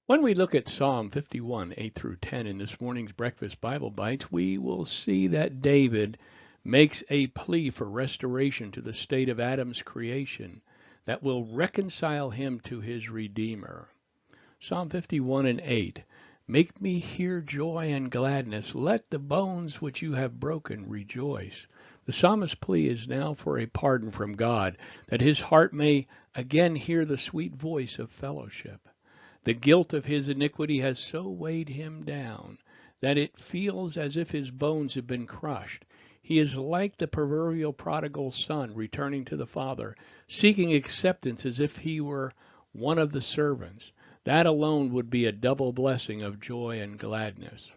When we look at Psalm 51, 8 through 10 in this morning's Breakfast Bible Bytes, we will see that David makes a plea for restoration to the state of Adam's creation that will reconcile him to his Redeemer. Psalm 51 and 8. Make me hear joy and gladness. Let the bones which you have broken rejoice. The psalmist's plea is now for a pardon from God, that his heart may again hear the sweet voice of fellowship. The guilt of his iniquity has so weighed him down that it feels as if his bones have been crushed. He is like the proverbial prodigal son returning to the father, seeking acceptance as if he were one of the servants. That alone would be a double blessing of joy and gladness.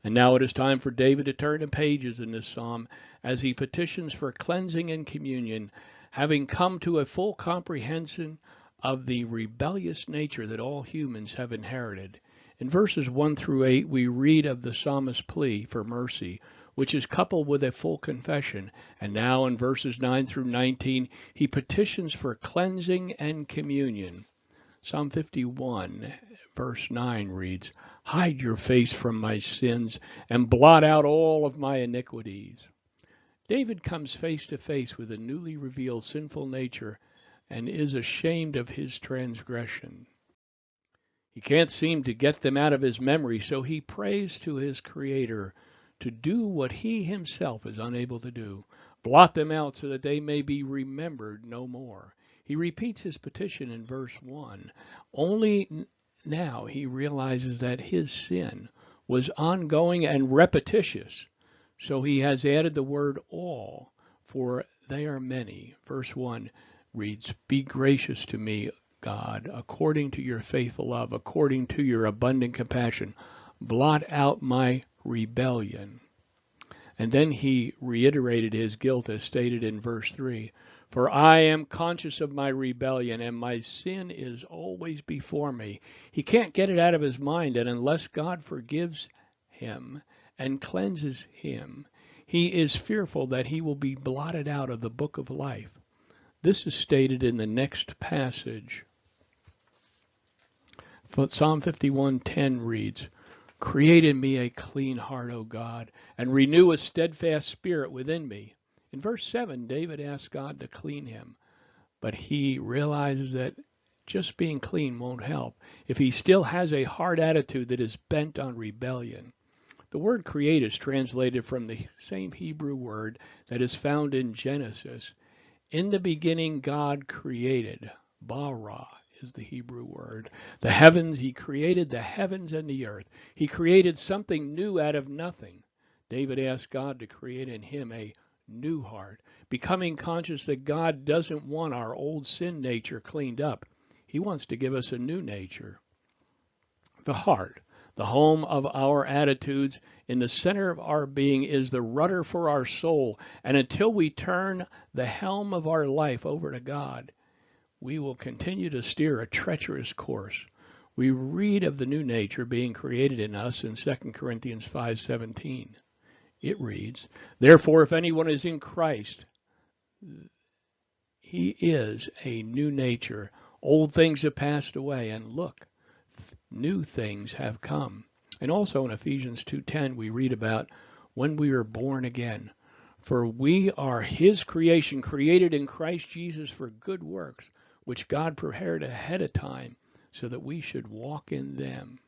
And now it is time for David to turn the pages in this psalm as he petitions for cleansing and communion, having come to a full comprehension of the rebellious nature that all humans have inherited. In verses 1 through 8, we read of the psalmist's plea for mercy, which is coupled with a full confession. And now in verses 9 through 19, he petitions for cleansing and communion. Psalm 51, verse 9 reads, Hide your face from my sins and blot out all of my iniquities. David comes face to face with a newly revealed sinful nature and is ashamed of his transgression. He can't seem to get them out of his memory, so he prays to his Creator to do what he himself is unable to do. Blot them out so that they may be remembered no more. He repeats his petition in verse 1. Only now he realizes that his sin was ongoing and repetitious, so he has added the word all, for they are many. Verse 1 reads, Be gracious to me, God, according to your faithful love, according to your abundant compassion. Blot out my rebellion. And then he reiterated his guilt as stated in verse 3. For I am conscious of my rebellion, and my sin is always before me. He can't get it out of his mind, and unless God forgives him and cleanses him, he is fearful that he will be blotted out of the book of life. This is stated in the next passage. Psalm 51:10 reads, Create in me a clean heart, O God, and renew a steadfast spirit within me. In verse 7, David asks God to clean him, but he realizes that just being clean won't help if he still has a hard attitude that is bent on rebellion. The word create is translated from the same Hebrew word that is found in Genesis. In the beginning, God created. Bara is the Hebrew word. The heavens, he created the heavens and the earth. He created something new out of nothing. David asked God to create in him a new heart, becoming conscious that God doesn't want our old sin nature cleaned up. He wants to give us a new nature. The heart, the home of our attitudes, in the center of our being, is the rudder for our soul. And until we turn the helm of our life over to God, we will continue to steer a treacherous course. We read of the new nature being created in us in 2 Corinthians 5:17. It reads, Therefore, if anyone is in Christ, he is a new nature. Old things have passed away, and look, new things have come. And also in Ephesians 2:10 we read about when we are born again. For we are his creation, created in Christ Jesus for good works, which God prepared ahead of time so that we should walk in them.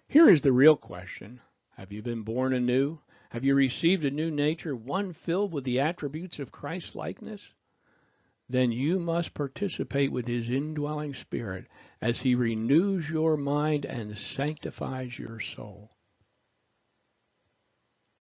Here is the real question. Have you been born anew? Have you received a new nature, one filled with the attributes of Christ-likeness? Then you must participate with his indwelling spirit as he renews your mind and sanctifies your soul.